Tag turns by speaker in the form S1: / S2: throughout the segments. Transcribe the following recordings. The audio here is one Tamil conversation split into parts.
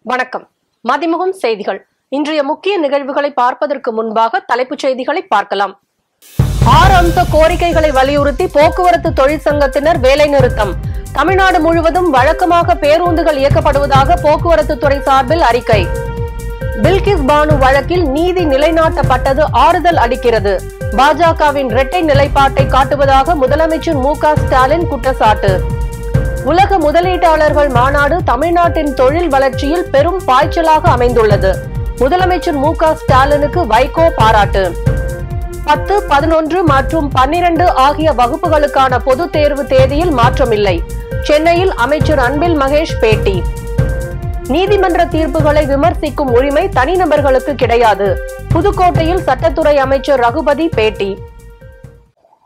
S1: வணக்கம். மதிமுகம் செய்திகள். இன்றைய முக்கிய நிகழ்வுகளை பார்ப்பதற்கு முன்பாக தலைப்புச் செய்திகளை பார்க்கலாம். 6 அம்ச கோரிக்கைகளை வலியுறுத்தி போக்குவரத்து தொழிற்சங்கத்தினர் வேலைநிறுத்தம். தமிழ்நாடு முழுவதும் வழக்கமாக பேருந்துகள் இயக்கப்படுவதாக போக்குவரத்து துறை சார்பில் அறிக்கை. பில்கிஸ் பானு வழக்கில் நீதி நிலைநாட்டப்பட்டது ஆறுதல் அளிக்கிறது. பாஜகவின் இரட்டை நிலைப்பாட்டை காட்டுவதாக முதலமைச்சர் மு.க.ஸ்டாலின் குற்றச்சாட்டு. உலக முதலீட்டாளர்கள் மாநாடு தமிழ்நாட்டின் தொழில் வளர்ச்சியில் பெரும் பாய்ச்சலாக அமைந்துள்ளது. முதலமைச்சர் மு.க.ஸ்டாலினுக்கு வைகோ பாராட்டு. 10, 11 மற்றும் 12 ஆகிய வகுப்புகளுக்கான பொதுத் தேர்வு தேதியில் மாற்றமில்லை. சென்னையில் அமைச்சர் அன்பில் மகேஷ் பேட்டி. நீதிமன்ற தீர்ப்புகளை விமர்சிக்கும் உரிமை தனிநபர்களுக்கு கிடையாது. புதுக்கோட்டையில் சட்டத்துறை அமைச்சர் ரகுபதி பேட்டி.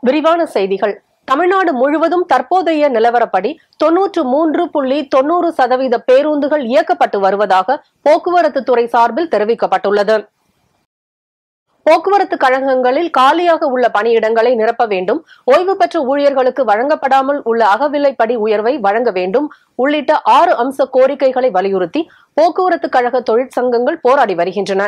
S1: விரிவான செய்திகள். தமிழ்நாடு முழுவதும் தற்போதைய நிலவரப்படி 93.90% பேருந்துகள் இயக்கப்பட்டு வருவதாக போக்குவரத்து துறை சார்பில் தெரிவிக்கப்பட்டுள்ளது. போக்குவரத்து கழகங்களில் காலியாக உள்ள பணியிடங்களை நிரப்ப வேண்டும், ஓய்வு பெற்ற ஊழியர்களுக்கு வழங்கப்படாமல் உள்ள அகவிலைப்படி உயர்வை வழங்க வேண்டும் உள்ளிட்ட 6 அம்ச கோரிக்கைகளை வலியுறுத்தி போக்குவரத்து கழக தொழிற்சங்கங்கள் போராடி வருகின்றன.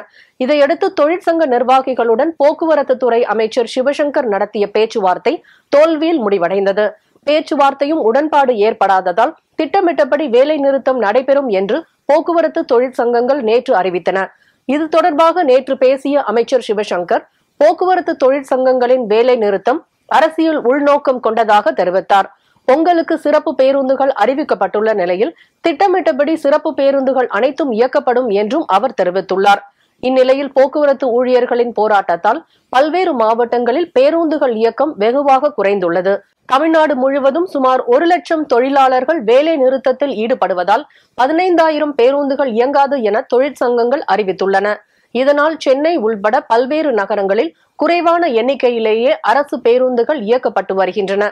S1: இதையடுத்து தொழிற்சங்க நிர்வாகிகளுடன் போக்குவரத்து துறை அமைச்சர் சிவசங்கர் நடத்திய பேச்சுவார்த்தை தோல்வியில் முடிவடைந்தது. பேச்சுவார்த்தையும் உடன்பாடு ஏற்படாததால் திட்டமிட்டபடி வேலை நிறுத்தம் நடைபெறும் என்று போக்குவரத்து தொழிற்சங்கங்கள் நேற்று அறிவித்தன. இது தொடர்பாக நேற்று பேசிய அமைச்சர் சிவசங்கர், போக்குவரத்து தொழிற்சங்கங்களின் வேலை நிறுத்தம் அரசியல் உள்நோக்கம் கொண்டதாக தெரிவித்தார். பொங்கலுக்கு சிறப்பு பேருந்துகள் அறிவிக்கப்பட்டுள்ள நிலையில் திட்டமிட்டபடி சிறப்பு பேருந்துகள் அனைத்தும் இயக்கப்படும் என்றும் அவர் தெரிவித்துள்ளார். இந்நிலையில் போக்குவரத்து ஊழியர்களின் போராட்டத்தால் பல்வேறு மாவட்டங்களில் பேருந்துகள் இயக்கம் வெகுவாக குறைந்துள்ளது. தமிழ்நாடு முழுவதும் சுமார் 1 லட்சம் தொழிலாளர்கள் வேலை நிறுத்தத்தில் ஈடுபடுவதால் 15,000 பேருந்துகள் இயங்காது என தொழிற்சங்கங்கள் அறிவித்துள்ளன. இதனால் சென்னை உள்பட பல்வேறு நகரங்களில் குறைவான எண்ணிக்கையிலேயே அரசு பேருந்துகள் இயக்கப்பட்டு வருகின்றன.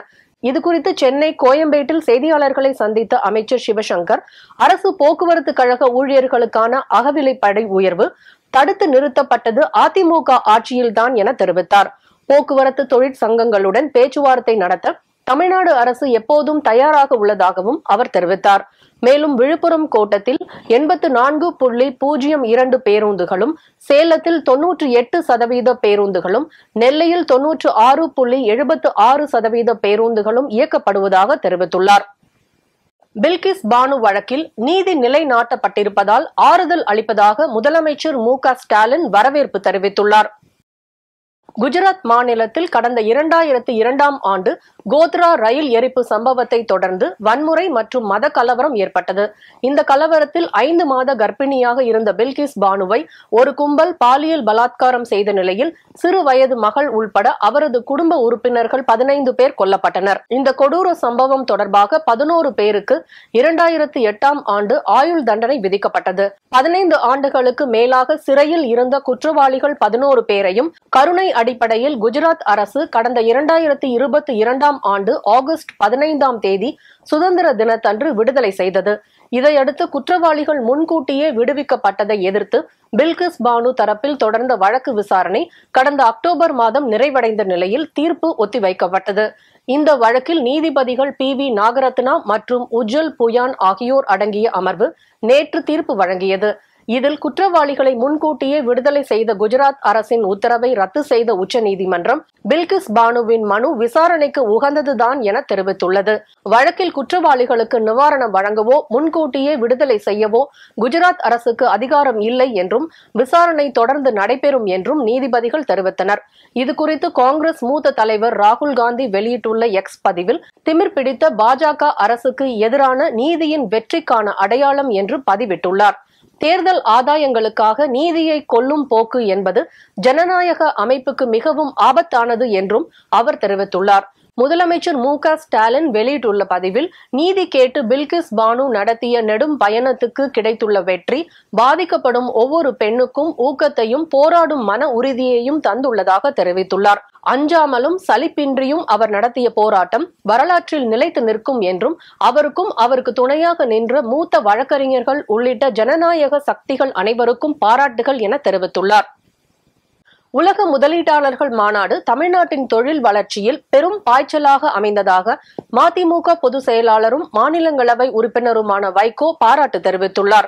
S1: இதுகுறித்து சென்னை கோயம்பேட்டில் செய்தியாளர்களை சந்தித்த அமைச்சர் சிவசங்கர், அரசு போக்குவரத்து கழக ஊழியர்களுக்கான அகவிலைப்படி உயர்வு தடுத்து நிறுத்தப்பட்டது அதிமுக ஆட்சியில்தான் என தெரிவித்தார். போக்குவரத்து தொழிற்சங்கங்களுடன் பேச்சுவார்த்தை நடத்த தமிழ்நாடு அரசு எப்போதும் தயாராக உள்ளதாகவும் அவர் தெரிவித்தார். மேலும் விழுப்புரம் கோட்டத்தில் 84.02 பேருந்துகளும், சேலத்தில் 98% பேருந்துகளும், நெல்லையில் 96.76% பேருந்துகளும் இயக்கப்படுவதாக தெரிவித்துள்ளார். பில்கிஸ் பானு வழக்கில் நீதி நிலைநாட்டப்பட்டிருப்பதால் ஆறுதல் அளிப்பதாக முதலமைச்சர் மு.க.ஸ்டாலின் வரவேற்பு தெரிவித்துள்ளார். குஜராத் மாநிலத்தில் கடந்த 2002ஆம் ஆண்டு கோத்ரா ரயில் எரிப்பு சம்பவத்தை தொடர்ந்து வன்முறை மற்றும் மத கலவரம் ஏற்பட்டது. இந்த கலவரத்தில் 5 மாத கர்ப்பிணியாக இருந்த பில்கிஸ் பானுவை ஒரு கும்பல் பாலியல் பலாத்காரம் செய்த நிலையில் சிறு வயது மகள் உள்பட அவரது குடும்ப உறுப்பினர்கள் 15 பேர் கொல்லப்பட்டனர். இந்த கொடூர சம்பவம் தொடர்பாக 11 பேருக்கு 2008ஆம் ஆண்டு ஆயுள் தண்டனை விதிக்கப்பட்டது. 15 ஆண்டுகளுக்கு மேலாக சிறையில் இருந்த குற்றவாளிகள் 11 பேரையும் கருணை அடிப்படையில் குஜராத் அரசு கடந்த 2022ஆம் ஆண்டு ஆகஸ்ட் 15ஆம் தேதி சுதந்திர தினத்தன்று விடுதலை செய்தது. இதையடுத்து குற்றவாளிகள் முன்கூட்டியே விடுவிக்கப்பட்டதை எதிர்த்து பில்கிஸ் பானு தரப்பில் தொடர்ந்த வழக்கு விசாரணை கடந்த அக்டோபர் மாதம் நிறைவடைந்த நிலையில் தீர்ப்பு ஒத்திவைக்கப்பட்டது. இந்த வழக்கில் நீதிபதிகள் PV நாகரத்னா மற்றும் உஜ்ஜல் புயான் ஆகியோர் அடங்கிய அமர்வு நேற்று தீர்ப்பு வழங்கியது. இதில் குற்றவாளிகளை முன்கூட்டியே விடுதலை செய்த குஜராத் அரசின் உத்தரவை ரத்து செய்த உச்சநீதிமன்றம் பில்கிஸ் பானுவின் மனு விசாரணைக்கு உகந்ததுதான் என தெரிவித்துள்ளது. வழக்கில் குற்றவாளிகளுக்கு நிவாரணம் வழங்கவோ முன்கூட்டியே விடுதலை செய்யவோ குஜராத் அரசுக்கு அதிகாரம் இல்லை என்றும் விசாரணை தொடர்ந்து நடைபெறும் என்றும் நீதிபதிகள் தெரிவித்தனர். இதுகுறித்து காங்கிரஸ் மூத்த தலைவர் ராகுல் காந்தி வெளியிட்டுள்ள எக்ஸ் பதிவில், திமிர் பிடித்த பாஜக அரசுக்கு எதிரான நீதியின் வெற்றிக்கான அடையாளம் என்று பதிவிட்டுள்ளார். தேர்தல் ஆதாயங்களுக்காக நீதியை கொல்லும் போக்கு என்பது ஜனநாயக அமைப்புக்கு மிகவும் ஆபத்தானது என்றும் அவர் தெரிவித்துள்ளார். முதலமைச்சர் மு.க.ஸ்டாலின் வெளியிட்டுள்ள பதிவில், நீதி கேட்டு பில்கிஸ் பானு நடத்திய நெடும் பயணத்துக்கு கிடைத்துள்ள வெற்றி பாதிக்கப்படும் ஒவ்வொரு பெண்ணுக்கும் ஊக்கத்தையும் போராடும் மன உறுதியையும் தந்துள்ளதாக தெரிவித்துள்ளார். அஞ்சாமலும் சலிப்பின்றியும் அவர் நடத்திய போராட்டம் வரலாற்றில் நிலைத்து நிற்கும் என்றும் அவருக்கும் அவருக்கு துணையாக நின்ற மூத்த வழக்கறிஞர்கள் உள்ளிட்ட ஜனநாயக சக்திகள் அனைவருக்கும் பாராட்டுகள் என தெரிவித்துள்ளார். உலக முதலீட்டாளர்கள் மாநாடு தமிழ்நாட்டின் தொழில் வளர்ச்சியில் பெரும் பாய்ச்சலாக அமைந்ததாக மதிமுக பொதுச் செயலாளரும் மாநிலங்களவை உறுப்பினருமான வைகோ பாராட்டு தெரிவித்துள்ளார்.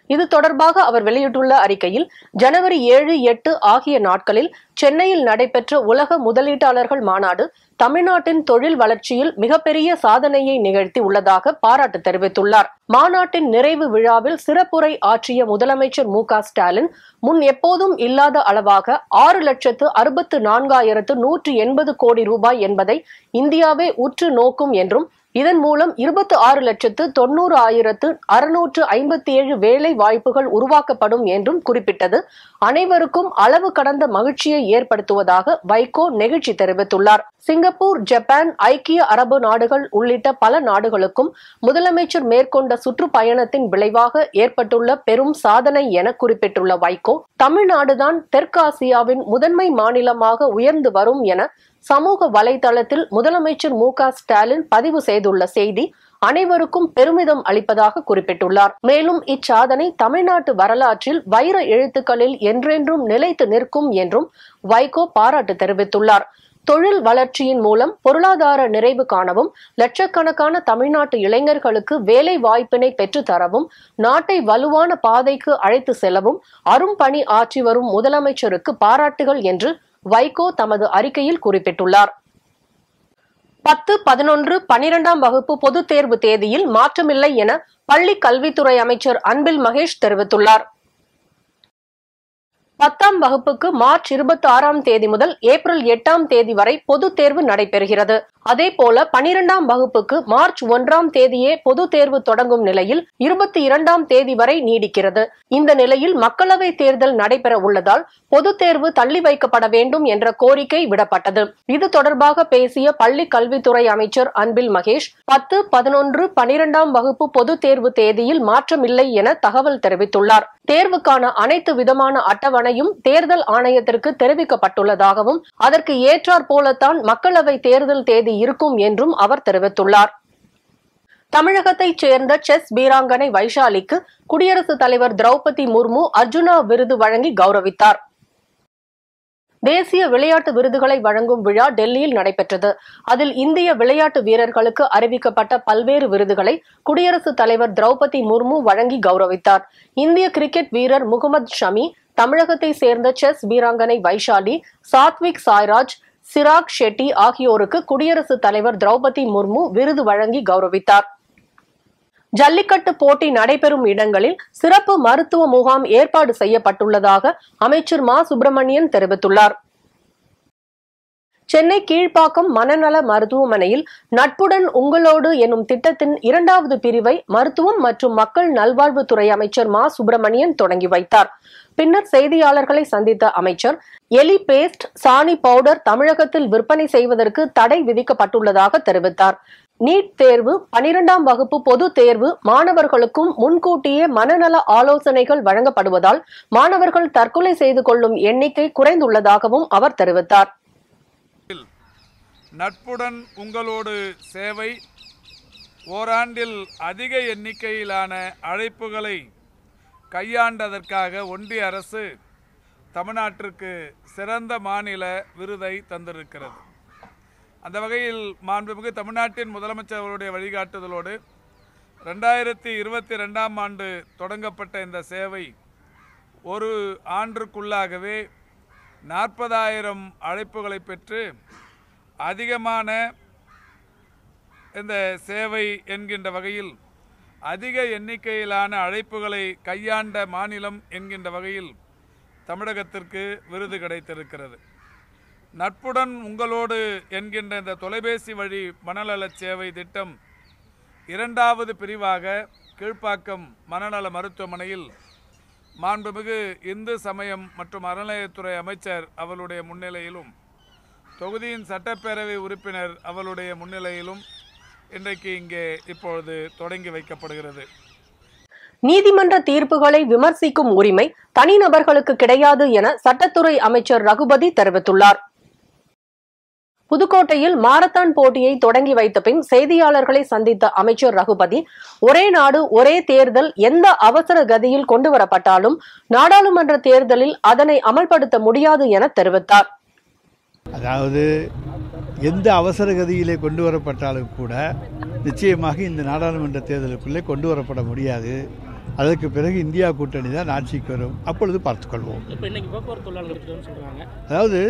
S1: இது தொடர்பாக அவர் வெளியிட்டுள்ள அறிக்கையில், ஜனவரி 7, 8 ஆகிய நாட்களில் சென்னையில் நடைபெற்ற உலக முதலீட்டாளர்கள் மாநாடு தமிழ்நாட்டின் தொழில் வளர்ச்சியில் மிகப்பெரிய சாதனையை நிகழ்த்தி உள்ளதாக பாராட்டு தெரிவித்துள்ளார். மாநாட்டின் நிறைவு விழாவில் சிறப்புரை ஆற்றிய முதலமைச்சர் மு.க.ஸ்டாலின், முன் எப்போதும் இல்லாத அளவாக 6,64,180 கோடி ரூபாய் என்பதை இந்தியாவே உற்று நோக்கும் என்றும், இதன் மூலம் 26,90,657 வேலை வாய்ப்புகள் உருவாக்கப்படும் என்றும் குறிப்பிட்டது அனைவருக்கும் அளவு கடந்த மகிழ்ச்சியை ஏற்படுத்துவதாக வைகோ நெகிழ்ச்சி தெரிவித்துள்ளார். சிங்கப்பூர், ஜப்பான், ஐக்கிய அரபு நாடுகள் உள்ளிட்ட பல நாடுகளுக்கும் முதலமைச்சர் மேற்கொண்ட சுற்றுப்பயணத்தின் விளைவாக ஏற்பட்டுள்ள பெரும் சாதனை என குறிப்பிட்டுள்ள வைகோ, தமிழ்நாடுதான் தெற்காசியாவின் முதன்மை மாநிலமாக உயர்ந்து வரும் என சமூக வலைதளத்தில் முதலமைச்சர் மு.க.ஸ்டாலின் பதிவு செய்துள்ள செய்தி அனைவருக்கும் பெருமிதம் அளிப்பதாக குறிப்பிட்டுள்ளார். மேலும் இச்சாதனை தமிழ்நாட்டு வரலாற்றில் வைர எழுத்துக்களில் என்றென்றும் நிலைத்து நிற்கும் என்றும் வைகோ பாராட்டு தெரிவித்துள்ளார். தொழில் வளர்ச்சியின் மூலம் பொருளாதார நிறைவு காணவும், லட்சக்கணக்கான தமிழ்நாட்டு இளைஞர்களுக்கு வேலை வாய்ப்பினை பெற்றுத்தரவும், நாட்டை வலுவான பாதைக்கு அழைத்து செல்லவும் அரும்பணி ஆற்றி வரும் முதலமைச்சருக்கு பாராட்டுகள் என்று வைகோ தமது அறிக்கையில் குறிப்பிட்டுள்ளார். 10, 11, 12ஆம் வகுப்பு பொதுத் தேர்வு தேதியில் மாற்றமில்லை என பள்ளி கல்வித்துறை அமைச்சர் அன்பில் மகேஷ் தெரிவித்துள்ளார். 10ஆம் வகுப்புக்கு மார்ச் 26ஆம் தேதி முதல் ஏப்ரல் 8ஆம் தேதி வரை பொதுத் தேர்வு நடைபெறுகிறது. அதேபோல 12ஆம் வகுப்புக்கு மார்ச் 1ஆம் தேதியே பொதுத் தேர்வு தொடங்கும் நிலையில் 22ஆம் தேதி வரை நீடிக்கிறது. இந்த நிலையில் மக்களவை தேர்தல் நடைபெற உள்ளதால் பொதுத் தேர்வு தள்ளி வைக்கப்பட வேண்டும் என்ற கோரிக்கை விடப்பட்டது. இது தொடர்பாக பேசிய பள்ளி கல்வித்துறை அமைச்சர் அன்பில் மகேஷ், 10, 11, 12ஆம் வகுப்பு பொதுத் தேர்வு தேதியில் மாற்றமில்லை என தகவல் தெரிவித்துள்ளார். தேர்வுக்கான அனைத்து விதமான அட்டவணையும் தேர்தல் ஆணையத்திற்கு தெரிவிக்கப்பட்டுள்ளதாகவும், அதற்கு ஏற்றாற் போலத்தான் மக்களவை தேர்தல் தேதி இருக்கும் என்றும் அவர் தெரிவித்துள்ளார். தமிழகத்தைச் சேர்ந்த செஸ் வீராங்கனை வைஷாலிக்கு குடியரசுத் தலைவர் திரௌபதி முர்மு அர்ஜுனா விருது வழங்கி கௌரவித்தார். தேசிய விளையாட்டு விருதுகளை வழங்கும் விழா டெல்லியில் நடைபெற்றது. அதில் இந்திய விளையாட்டு வீரர்களுக்கு அறிவிக்கப்பட்ட பல்வேறு விருதுகளை குடியரசுத் தலைவர் திரௌபதி முர்மு வழங்கி கௌரவித்தார். இந்திய கிரிக்கெட் வீரர் முகமது ஷமி, தமிழகத்தை சேர்ந்த செஸ் வீராங்கனை வைஷாலி, சாத்விக் சாய்ராஜ், சிராக் ஷெட்டி ஆகியோருக்கு குடியரசுத் தலைவர் திரௌபதி முர்மு விருது வழங்கி கௌரவித்தார். ஜல்லிக்கட்டு போட்டி நடைபெறும் இடங்களில் சிறப்பு மருத்துவ முகாம் ஏற்பாடு செய்யப்பட்டுள்ளதாக அமைச்சர் மா. சுப்பிரமணியன் தெரிவித்துள்ளார். சென்னை கீழ்ப்பாக்கம் மனநல மருத்துவமனையில் நட்புடன் உங்களோடு எனும் திட்டத்தின் 2வது பிரிவை மருத்துவம் மற்றும் மக்கள் நல்வாழ்வுத்துறை அமைச்சர் மா. சுப்பிரமணியன் தொடங்கி வைத்தார். பின்னர் செய்தியாளர்களை சந்தித்த அமைச்சர், எலி பேஸ்ட், சாணி பவுடர் தமிழகத்தில் விற்பனை செய்வதற்கு தடை விதிக்கப்பட்டுள்ளதாக தெரிவித்தார். நீட் தேர்வு, 12ஆம் வகுப்பு பொது தேர்வு மாணவர்களுக்கும் முன்கூட்டியே மனநல ஆலோசனைகள் வழங்கப்படுவதால் மாணவர்கள் தற்கொலை செய்து கொள்ளும் எண்ணிக்கை குறைந்துள்ளதாகவும் அவர் தெரிவித்தார்.
S2: நட்புடன் உங்களோடு சேவை ஓராண்டில் அதிக எண்ணிக்கையிலான அழைப்புகளை கையாண்டதற்காக ஒன்றிய அரசு தமிழ்நாட்டிற்கு சிறந்த மாநில விருதை தந்திருக்கிறது. அந்த வகையில் மாண்புமிகு தமிழ்நாட்டின் முதலமைச்சர் அவருடைய வழிகாட்டுதலோடு 2022ஆம் ஆண்டு தொடங்கப்பட்ட இந்த சேவை ஒரு ஆண்டுக்குள்ளாகவே 40,000 அழைப்புகளை பெற்று அதிகமான இந்த சேவை என்கின்ற வகையில் அதிக எண்ணிக்கையிலான அழைப்புகளை கையாண்ட மாநிலம் என்கின்ற வகையில் தமிழகத்திற்கு விருது கிடைத்திருக்கிறது. நட்புடன் உங்களோடு என்கின்ற இந்த தொலைபேசி வழி மனநல சேவை திட்டம் 2வது பிரிவாக கீழ்ப்பாக்கம் மனநல மருத்துவமனையில் மாண்புமிகு இந்து சமயம் மற்றும் அறநிலையத்துறை அமைச்சர் அவருடைய முன்னிலையிலும் தொகுதியின் சட்டப்பேரவை உறுப்பினர் அவருடைய முன்னிலையிலும் இன்றைக்கு இங்கே இப்பொழுது தொடங்கி வைக்கப்படுகிறது.
S1: நீதிமன்ற தீர்ப்புகளை விமர்சிக்கும் உரிமை தனிநபர்களுக்கு கிடையாது என சட்டத்துறை அமைச்சர் ரகுபதி தெரிவித்துள்ளார். புதுக்கோட்டையில் மாரத்தான் போட்டியை தொடங்கி வைத்த பின் செய்தியாளர்களை சந்தித்த அமைச்சர் ரகுபதி, ஒரே நாடு ஒரே தேர்தல் எந்த அவசர கதியில் கொண்டுவரப்பட்டாலும் நாடாளுமன்ற தேர்தலில் அதனை அமல்படுத்த முடியாது என தெரிவித்தார்.
S3: அதாவது எந்த அவசர கதியிலே கொண்டு வரப்பட்டாலும் கூட நிச்சயமாக இந்த நாடாளுமன்ற தேர்தலுக்குள்ளே கொண்டு வரப்பட முடியாது. அதற்கு பிறகு இந்தியா கூட்டணி தான் ஆட்சிக்கு வரும், அப்பொழுது பார்த்துக்கொள்வோம்.
S4: இப்போ இன்னைக்கு போக்குவரத்து தொழிலாளர்கள் சொல்கிறாங்க,
S3: அதாவது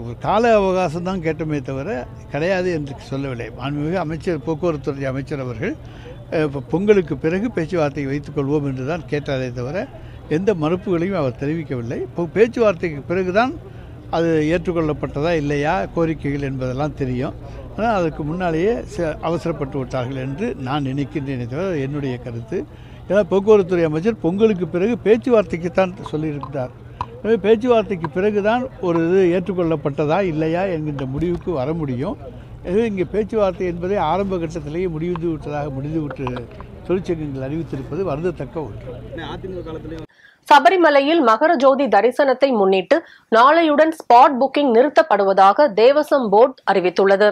S3: ஒரு கால அவகாசம் தான் கேட்டமே தவிர கிடையாது என்று சொல்லவில்லை. மாண்புமிகு அமைச்சர், போக்குவரத்துறை அமைச்சர் அவர்கள் இப்போ பொங்கலுக்கு பிறகு பேச்சுவார்த்தை வைத்துக்கொள்வோம் என்று தான் கேட்டாரே தவிர எந்த மறுப்புகளையும் அவர் தெரிவிக்கவில்லை. இப்போ பேச்சுவார்த்தைக்கு பிறகுதான் அது ஏற்றுக்கொள்ளப்பட்டதா இல்லையா கோரிக்கைகள் என்பதெல்லாம் தெரியும். ஆனால் அதுக்கு முன்னாலேயே அவசரப்பட்டு விட்டார்கள் என்று நான் நினைக்கின்றேனே தவிர என்னுடைய கருத்து. ஏன்னா போக்குவரத்துறை அமைச்சர் பொங்கலுக்கு பிறகு பேச்சுவார்த்தைக்குத்தான் சொல்லியிருக்கிறார். எனவே பேச்சுவார்த்தைக்கு பிறகுதான் ஒரு இது ஏற்றுக்கொள்ளப்பட்டதா இல்லையா என்கின்ற முடிவுக்கு வர முடியும். எனவே இங்கே பேச்சுவார்த்தை என்பதை ஆரம்ப கட்டத்திலேயே முடிந்துவிட்டு தொழிற்சங்கங்கள் அறிவித்திருப்பது வருந்தத்தக்க ஒன்று.
S1: சபரிமலையில் மகர ஜோதி தரிசனத்தை முன்னிட்டு நாளையுடன் ஸ்பாட் புக்கிங் நிறுத்தப்படுவதாக தேவசம் போர்டு அறிவித்துள்ளது.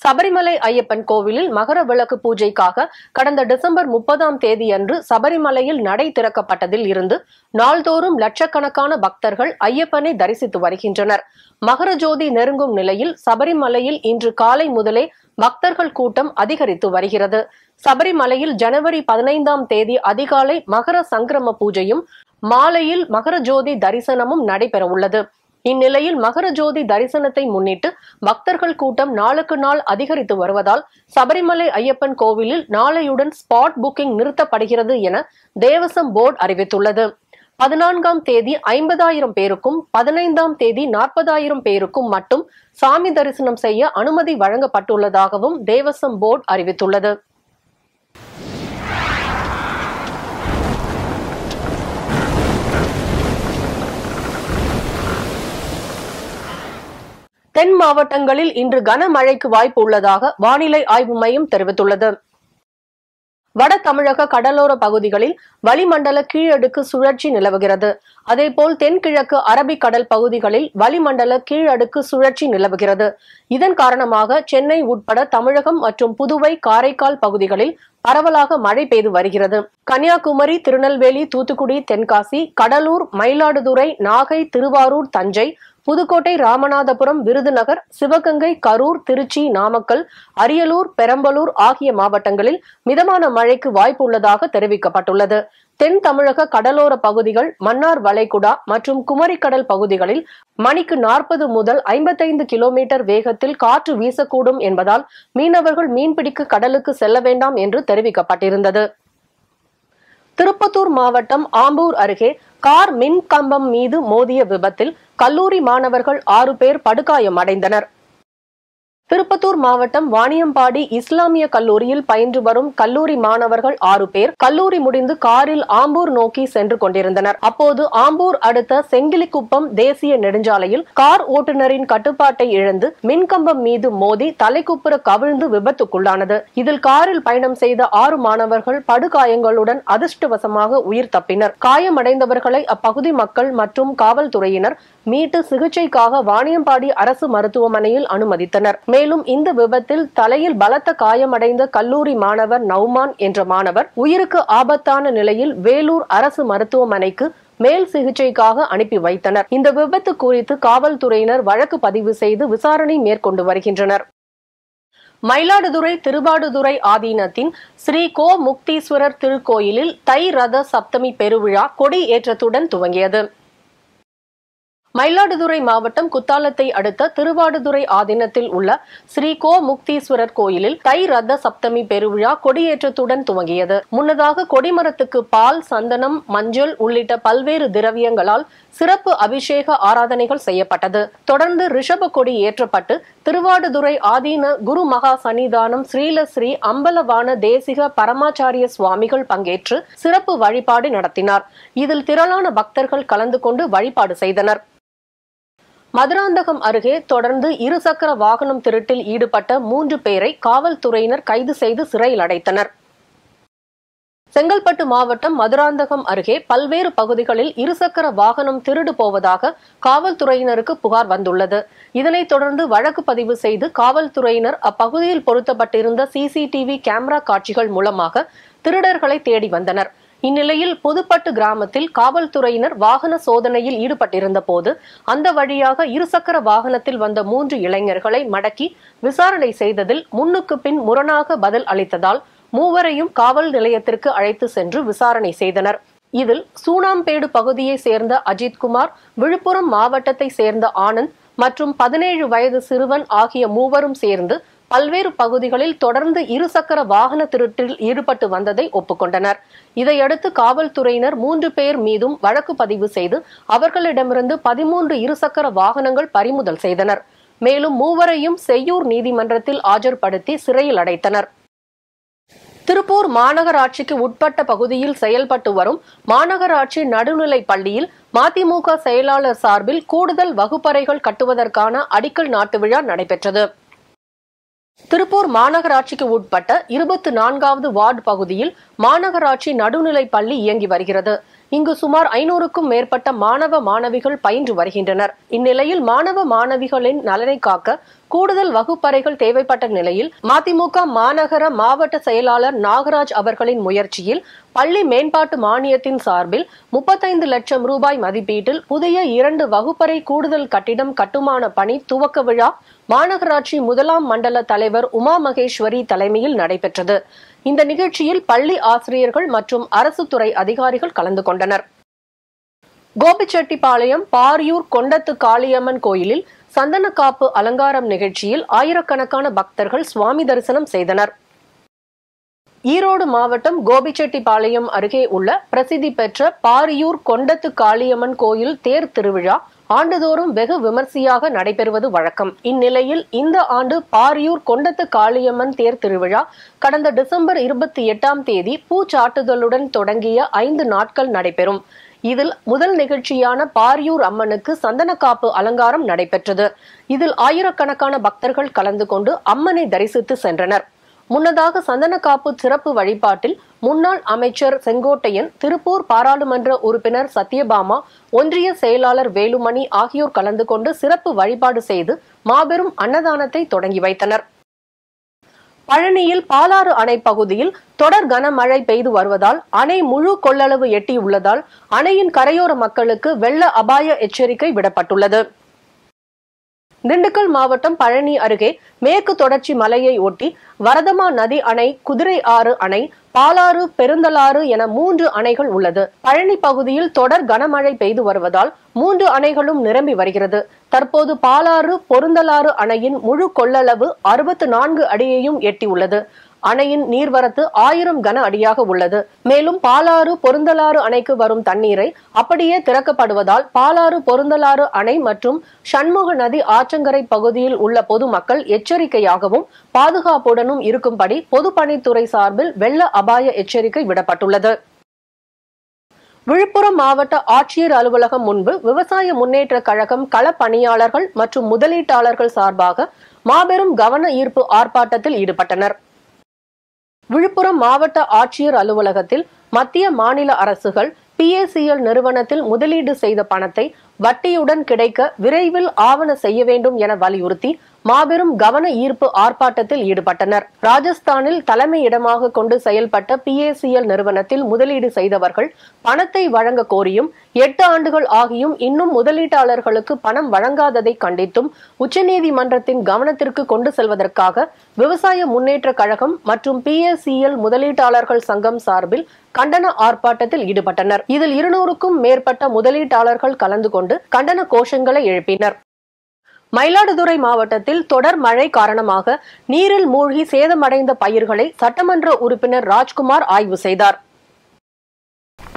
S1: சபரிமலை ஐயப்பன் கோவிலில் மகர விளக்கு பூஜைக்காக கடந்த டிசம்பர் 30ஆம் தேதியன்று சபரிமலையில் நடை திறக்கப்பட்டதில் இருந்து நாள்தோறும் லட்சக்கணக்கான பக்தர்கள் ஐயப்பனை தரிசித்து வருகின்றனர். மகர ஜோதி நெருங்கும் நிலையில் சபரிமலையில் இன்று காலை முதலே பக்தர்கள் கூட்டம் அதிகரித்து வருகிறது. சபரிமலையில் ஜனவரி 15ஆம் தேதி அதிகாலை மகர சங்கிரம பூஜையும் மாலையில் மகர ஜோதி தரிசனமும் நடைபெற உள்ளது. இந்நிலையில் மகர ஜோதி தரிசனத்தை முன்னிட்டு பக்தர்கள் கூட்டம் நாளுக்கு நாள் அதிகரித்து வருவதால் சபரிமலை ஐயப்பன் கோவிலில் நாளையுடன் ஸ்பாட் புக்கிங் நிறுத்தப்படுகிறது என தேவசம் போர்டு அறிவித்துள்ளது. 14ஆம் தேதி 50,000 பேருக்கும் 15ஆம் தேதி 40,000 பேருக்கும் மட்டும் சாமி தரிசனம் செய்ய அனுமதி வழங்கப்பட்டுள்ளதாகவும் தேவசம் போர்டு அறிவித்துள்ளது. தென் மாவட்டங்களில் இன்று கனமழைக்கு வாய்ப்பு உள்ளதாக வானிலை ஆய்வு மையம் தெரிவித்துள்ளது. வட தமிழக கடலோர பகுதிகளில் வளிமண்டல கீழடுக்கு சுழற்சி நிலவுகிறது. அதேபோல் தென்கிழக்கு அரபிக்கடல் பகுதிகளில் வளிமண்டல கீழடுக்கு சுழற்சி நிலவுகிறது. இதன் காரணமாக சென்னை உட்பட தமிழகம் மற்றும் புதுவை, காரைக்கால் பகுதிகளில் பரவலாக மழை பெய்து வருகிறது. கன்னியாகுமரி, திருநெல்வேலி, தூத்துக்குடி, தென்காசி, கடலூர், மயிலாடுதுறை, நாகை, திருவாரூர், தஞ்சை, புதுக்கோட்டை, ராமநாதபுரம், விருதுநகர், சிவகங்கை, கரூர், திருச்சி, நாமக்கல், அரியலூர், பெரம்பலூர் ஆகிய மாவட்டங்களில் மிதமான மழைக்கு வாய்ப்பு உள்ளதாக தெரிவிக்கப்பட்டுள்ளது. தென் தமிழக கடலோர பகுதிகள், மன்னார் வளைகுடா மற்றும் குமரிக்கடல் பகுதிகளில் மணிக்கு 40 முதல் 55 கிலோமீட்டர் வேகத்தில் காற்று வீசக்கூடும் என்பதால் மீனவர்கள் மீன்பிடிக்க கடலுக்கு செல்ல வேண்டாம் என்று தெரிவிக்கப்பட்டிருந்தது. திருப்பத்தூர் மாவட்டம் ஆம்பூர் அருகே கார் மின் கம்பம் மீது மோதிய விபத்தில் கல்லூரி மாணவர்கள் 6 பேர் படுகாயம் அடைந்தனர். திருப்பத்தூர் மாவட்டம் வாணியம்பாடி இஸ்லாமிய கல்லூரியில் பயின்று வரும் கல்லூரி மாணவர்கள் 6 பேர் கல்லூரி முடிந்து காரில் ஆம்பூர் நோக்கி சென்று கொண்டிருந்தனர். அப்போது ஆம்பூர் அடுத்த செங்கிலிக்குப்பம் தேசிய நெடுஞ்சாலையில் கார் ஓட்டுநரின் கட்டுப்பாட்டை இழந்து மின்கம்பம் மீது மோதி தலைக்குப்புற கவிழ்ந்து விபத்துக்குள்ளானது. இதில் காரில் பயணம் செய்த 6 மாணவர்கள் படுகாயங்களுடன் அதிர்ஷ்டவசமாக உயிர் தப்பினர். காயமடைந்தவர்களை அப்பகுதி மக்கள் மற்றும் காவல்துறையினர் மீட்டு சிகிச்சைக்காக வாணியம்பாடி அரசு மருத்துவமனையில் அனுமதித்தனர். மேலும் இந்த விபத்தில் தலையில் பலத்த காயமடைந்த கல்லூரி மாணவர் நௌமான் என்ற மாணவர் உயிருக்கு ஆபத்தான நிலையில் வேலூர் அரசு மருத்துவமனைக்கு மேல் சிகிச்சைக்காக அனுப்பி வைத்தனர். இந்த விபத்து குறித்து காவல்துறையினர் வழக்கு பதிவு செய்து விசாரணை மேற்கொண்டு வருகின்றனர். மயிலாடுதுறை திருவாடுதுறை ஆதீனத்தின் ஸ்ரீ கோ முக்தீஸ்வரர் திருக்கோயிலில் தை ரத சப்தமி பெருவிழா கொடி ஏற்றத்துடன் துவங்கியது. மயிலாடுதுறை மாவட்டம் குத்தாலத்தை அடுத்த திருவாடுதுறை ஆதீனத்தில் உள்ள ஸ்ரீ கோ முக்தீஸ்வரர் கோயிலில் தை ரத சப்தமி பெருவிழா கொடியேற்றத்துடன் துவங்கியது. முன்னதாக கொடிமரத்துக்கு பால், சந்தனம், மஞ்சள் உள்ளிட்ட பல்வேறு திரவியங்களால் சிறப்பு அபிஷேக ஆராதனைகள் செய்யப்பட்டது. தொடர்ந்து ரிஷப கொடி ஏற்றப்பட்டு திருவாடுதுறை ஆதீன குரு மகா சன்னிதானம் ஸ்ரீலஸ்ரீ அம்பலவான தேசிக பரமாச்சாரிய சுவாமிகள் பங்கேற்று சிறப்பு வழிபாடு நடத்தினார். இதில் திரளான பக்தர்கள் கலந்து கொண்டு வழிபாடு செய்தனர். மதுராந்தகம் அருகே தொடர்ந்து இருசக்கர வாகனம் திருட்டில் ஈடுபட்ட 3 பேரை காவல்துறையினர் கைது செய்து சிறையில் அடைத்தனர். செங்கல்பட்டு மாவட்டம் மதுராந்தகம் அருகே பல்வேறு பகுதிகளில் இருசக்கர வாகனம் திருடு போவதாக காவல்துறையினருக்கு புகார் வந்துள்ளது. இதனைத் தொடர்ந்து வழக்கு பதிவு செய்து காவல்துறையினர் அப்பகுதியில் பொருத்தப்பட்டிருந்த சிசிடிவி கேமரா காட்சிகள் மூலமாக திருடர்களை தேடி வந்தனர். இந்நிலையில் புதுப்பட்டு கிராமத்தில் காவல்துறையினர் வாகன சோதனையில் ஈடுபட்டிருந்த போது அந்த வழியாக இருசக்கர வாகனத்தில் வந்த 3 இளைஞர்களை மடக்கி விசாரணை செய்ததில் முன்னுக்கு பின் முரணாக பதில் அளித்ததால் மூவரையும் காவல் நிலையத்திற்கு அழைத்து சென்று விசாரணை செய்தனர். இதில் சூனாம்பேடு பகுதியை சேர்ந்த அஜித்குமார், விழுப்புரம் மாவட்டத்தை சேர்ந்த ஆனந்த் மற்றும் 17 வயது சிறுவன் ஆகிய மூவரும் சேர்ந்து பல்வேறு பகுதிகளில் தொடர்ந்து இருசக்கர வாகன திருட்டில் ஈடுபட்டு வந்ததை ஒப்புக்கொண்டனர். இதையடுத்து காவல்துறையினர் 3 பேர் மீதும் வழக்கு பதிவு செய்து அவர்களிடமிருந்து 13 இருசக்கர வாகனங்கள் பறிமுதல் செய்தனர். மேலும் மூவரையும் செய்யூர் நீதிமன்றத்தில் ஆஜர்படுத்தி சிறையில் அடைத்தனர். திருப்பூர் மாநகராட்சிக்கு உட்பட்ட பகுதியில் செயல்பட்டு வரும் மாநகராட்சி நடுநிலைப் பள்ளியில் மதிமுக செயலாளர் சார்பில் கூடுதல் வகுப்பறைகள் கட்டுவதற்கான அடிக்கல் நாட்டு விழா நடைபெற்றது. திருப்பூர் மாநகராட்சிக்கு உட்பட்ட 24வது வார்டு பகுதியில் மாநகராட்சி நடுநிலைப் பள்ளி இயங்கி வருகிறது. இங்கு சுமார் 500க்கும் மேற்பட்ட மாணவ மாணவிகள் பயின்று வருகின்றனர். இந்நிலையில் மாணவ மாணவிகளின் நலனை காக்க கூடுதல் வகுப்பறைகள் தேவைப்பட்ட நிலையில் மதிமுக மாநகர மாவட்ட செயலாளர் நாகராஜ் அவர்களின் முயற்சியில் பள்ளி மேம்பாட்டு மானியத்தின் சார்பில் 35 லட்சம் ரூபாய் மதிப்பீட்டில் புதிய 2 வகுப்பறை கூடுதல் கட்டிடம் கட்டுமான பணி துவக்க விழா மாநகராட்சி 1ஆம் மண்டல தலைவர் உமா மகேஸ்வரி தலைமையில் நடைபெற்றது. இந்த நிகழ்ச்சியில் பள்ளி ஆசிரியர்கள் மற்றும் அரசு துறை அதிகாரிகள் கலந்து கொண்டனர். கோபிச்செட்டிப்பாளையம் பாரியூர் கொண்டத்து காளியம்மன் கோயிலில் சந்தனக்காப்பு அலங்காரம் நிகழ்ச்சியில் ஆயிரக்கணக்கான பக்தர்கள் சுவாமி தரிசனம் செய்தனர். ஈரோடு மாவட்டம் கோபிச்செட்டிப்பாளையம் அருகே உள்ள பிரசித்தி பெற்ற பாரியூர் கொண்டத்து காளியம்மன் கோயில் தேர் திருவிழா ஆண்டுதோறும் வெகு விமர்சையாக நடைபெறுவது வழக்கம். இந்நிலையில் இந்த ஆண்டு பாரியூர் கொண்டத்து காளியம்மன் தேர் திருவிழா கடந்த டிசம்பர் 28ஆம் தேதி பூச்சாட்டுதலுடன் தொடங்கிய 5 நாட்கள் நடைபெறும். இதில் முதல் நிகழ்ச்சியான பாரியூர் அம்மனுக்கு சந்தனக்காப்பு அலங்காரம் நடைபெற்றது. இதில் ஆயிரக்கணக்கான பக்தர்கள் கலந்து கொண்டு அம்மனை தரிசித்து சென்றனர். முன்னதாக சந்தனக்காப்பு சிறப்பு வழிபாட்டில் முன்னாள் அமைச்சர் செங்கோட்டையன், திருப்பூர் பாராளுமன்ற உறுப்பினர் சத்யபாமா, ஒன்றிய செயலாளர் வேலுமணி ஆகியோர் கலந்து கொண்டு சிறப்பு வழிபாடு செய்து மாபெரும் அன்னதானத்தை தொடங்கி வைத்தனர். பழனியில் பாலாறு அணை பகுதியில் தொடர் கனமழை பெய்து வருவதால் அணை முழு கொள்ளளவு எட்டியுள்ளதால் அணையின் கரையோர மக்களுக்கு வெள்ள அபாய எச்சரிக்கை விடப்பட்டுள்ளது. திண்டுக்கல் மாவட்டம் பழனி அருகே மேற்கு தொடர்ச்சி மலையை ஒட்டி வரதமா நதி அணை, குதிரை ஆறு அணை, பாலாறு, பெருந்தலாறு என 3 அணைகள் உள்ளது. பழனி பகுதியில் தொடர் கனமழை பெய்து வருவதால் 3 அணைகளும் நிரம்பி வருகிறது. தற்போது பாலாறு, பொருந்தலாறு அணையின் முழு கொள்ளளவு 64 அடியையும் எட்டியுள்ளது. அணையின் நீர்வரத்து 1000 கன அடியாக உள்ளது. மேலும் பாலாறு, பொருந்தலாறு அணைக்கு வரும் தண்ணீரை அப்படியே திறக்கப்படுவதால் பாலாறு, பொருந்தலாறு அணை மற்றும் சண்முக நதி ஆற்றங்கரை பகுதியில் உள்ள பொதுமக்கள் எச்சரிக்கையாகவும் பாதுகாப்புடனும் இருக்கும்படி பொதுப்பணித்துறை சார்பில் வெள்ள அபாய எச்சரிக்கை விடப்பட்டுள்ளது. விழுப்புரம் மாவட்ட ஆட்சியர் அலுவலகம் முன்பு விவசாய முன்னேற்ற கழகம் களப்பணியாளர்கள் மற்றும் முதலீட்டாளர்கள் சார்பாக மாபெரும் கவன ஈர்ப்பு ஆர்ப்பாட்டத்தில் ஈடுபட்டனர். விழுப்புரம் மாவட்ட ஆட்சியர் அலுவலகத்தில் மத்திய மாநில அரசுகள் PACL நிறுவனத்தில் முதலீடு செய்த பணத்தை வட்டியுடன் கிடைக்க விரைவில் ஆவண செய்ய வேண்டும் என வலியுறுத்தி மாபெரும் கவன ஈர்ப்பு ஆர்ப்பாட்டத்தில் ஈடுபட்டனர். ராஜஸ்தானில் தலைமையிடமாக கொண்டு செயல்பட்ட PACL நிறுவனத்தில் முதலீடு செய்தவர்கள் பணத்தை வழங்க கோரியும் 8 ஆண்டுகள் ஆகியும் இன்னும் முதலீட்டாளர்களுக்கு பணம் வழங்காததை கண்டித்தும் உச்சநீதிமன்றத்தின் கவனத்திற்கு கொண்டு செல்வதற்காக விவசாய முன்னேற்ற கழகம் மற்றும் PACL முதலீட்டாளர்கள் சங்கம் சார்பில் கண்டன ஆர்ப்பாட்டத்தில் ஈடுபட்டனர். இதில் 200க்கும் மேற்பட்ட முதலீட்டாளர்கள் கலந்து கொண்டு கண்டன கோஷங்களை எழுப்பினர். மயிலாடுதுறை மாவட்டத்தில் தொடர் மழை காரணமாக நீரில் மூழ்கி சேதமடைந்த பயிர்களை சட்டமன்ற உறுப்பினர் ராஜ்குமார் ஆய்வு செய்தார்.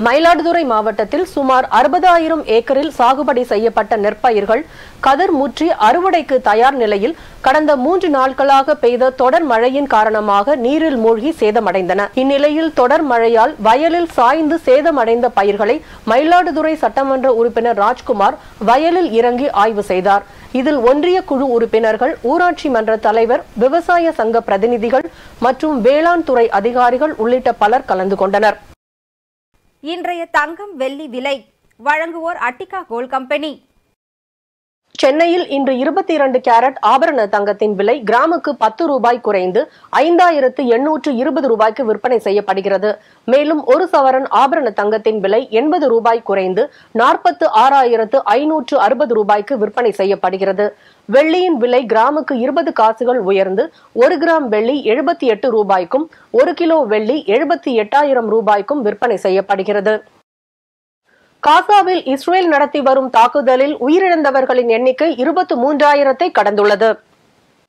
S1: மயிலாடுதுறை மாவட்டத்தில் சுமார் 60,000 ஏக்கரில் சாகுபடி செய்யப்பட்ட நெற்பயிர்கள் கதிர் முற்றி அறுவடைக்கு தயார் நிலையில் கடந்த 3 நாட்களாக பெய்த தொடர் மழையின் காரணமாக நீரில் மூழ்கி சேதமடைந்தன. இந்நிலையில் தொடர் மழையால் வயலில் சாய்ந்து சேதமடைந்த பயிர்களை மயிலாடுதுறை சட்டமன்ற உறுப்பினர் ராஜ்குமார் வயலில் இறங்கி ஆய்வு செய்தார். இதில் ஒன்றிய குழு உறுப்பினர்கள், ஊராட்சி மன்ற தலைவர், விவசாய சங்க பிரதிநிதிகள் மற்றும் வேளாண் துறை அதிகாரிகள் உள்ளிட்ட பலர் கலந்து கொண்டனர்.
S5: இன்றைய தங்கம் வெள்ளி விலை வழங்குவோர் அட்டிகா கோல்ட் கம்பெனி.
S1: சென்னையில் இன்று 22 கேரட் ஆபரண தங்கத்தின் விலை கிராமுக்கு 10 ரூபாய் குறைந்து 5820 ரூபாய்க்கு விற்பனை செய்யப்படுகிறது. மேலும் ஒரு சவரன் ஆபரண தங்கத்தின் விலை 80 ரூபாய் குறைந்து 46,560 ரூபாய்க்கு விற்பனை செய்யப்படுகிறது. வெள்ளியின் விலை கிராமுக்கு 20 காசுகள் உயர்ந்து 1 கிராம் வெள்ளி 78 ரூபாய்க்கும் 1 கிலோ வெள்ளி 78,000 ரூபாய்க்கும் விற்பனை செய்யப்படுகிறது. காசாவில் இஸ்ரேல் நடத்தி வரும் தாக்குதலில் உயிரிழந்தவர்களின் எண்ணிக்கை 23,000-ஐ கடந்துள்ளது.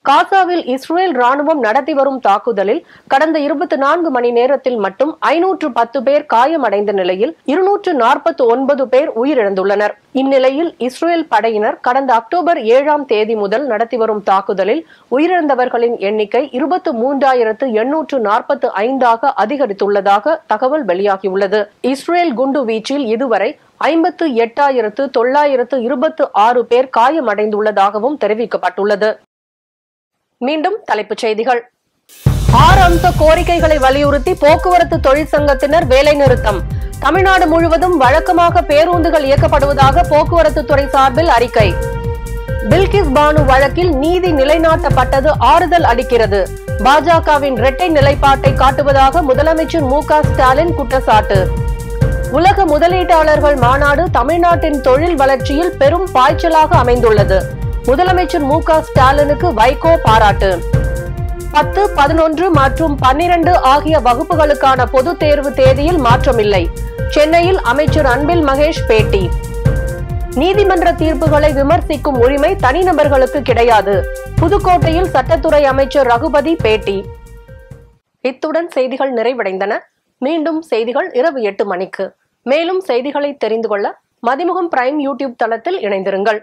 S1: காசாவில் இஸ்ரேல் ராணுவம் நடத்தி வரும் தாக்குதலில் கடந்த 24 மணி நேரத்தில் மட்டும் 510 பேர் காயமடைந்த நிலையில் 249 பேர் உயிரிழந்துள்ளனர். இந்நிலையில் இஸ்ரேல் படையினர் கடந்த அக்டோபர் 7ஆம் தேதி முதல் நடத்தி வரும் தாக்குதலில் உயிரிழந்தவர்களின் எண்ணிக்கை 23,845-ஆக அதிகரித்துள்ளதாக தகவல் வெளியாகியுள்ளது. இஸ்ரேல் குண்டு வீச்சில் இதுவரை 58,926 பேர் காயமடைந்துள்ளதாகவும் தெரிவிக்கப்பட்டுள்ளது. மீண்டும் தலைப்புச் செய்திகள். 6 அம்ச கோரிக்கைகளை வலியுறுத்தி போக்குவரத்து தொழிற்சங்கத்தினர் வேலைநிறுத்தம். தமிழ்நாடு முழுவதும் வழக்கமாக பேருந்துகள் இயக்கப்படுவதாக போக்குவரத்து துறை சார்பில் அறிக்கை. பில்கிஸ் பானு வழக்கில் நீதி நிலைநாட்டப்பட்டது ஆறுதல் அளிக்கிறது. பாஜகவின் இரட்டை நிலைப்பாட்டை காட்டுவதாக முதலமைச்சர் மு.க.ஸ்டாலின் குற்றச்சாட்டு. உலக முதலீட்டாளர்கள் மாநாடு தமிழ்நாட்டின் தொழில் வளர்ச்சியில் பெரும் பாய்ச்சலாக அமைந்துள்ளது. முதலமைச்சர் மு.க.ஸ்டாலினுக்கு வைகோ பாராட்டு. 10, 11 மற்றும் 12 ஆகிய வகுப்புகளுக்கான பொதுத் தேர்வு தேதியில் மாற்றமில்லை. சென்னையில் அமைச்சர் அன்பில் மகேஷ் பேட்டி. நீதிமன்ற தீர்ப்புகளை விமர்சிக்கும் உரிமை தனிநபர்களுக்கு கிடையாது. புதுக்கோட்டையில் சட்டத்துறை அமைச்சர் ரகுபதி பேட்டி. இத்துடன் செய்திகள் நிறைவடைந்தன. மீண்டும் செய்திகள் இரவு 8 மணிக்கு. மேலும் செய்திகளை தெரிந்து கொள்ள மதிமுகம் பிரைம் யூடியூப் தளத்தில் இணைந்திருங்கள்.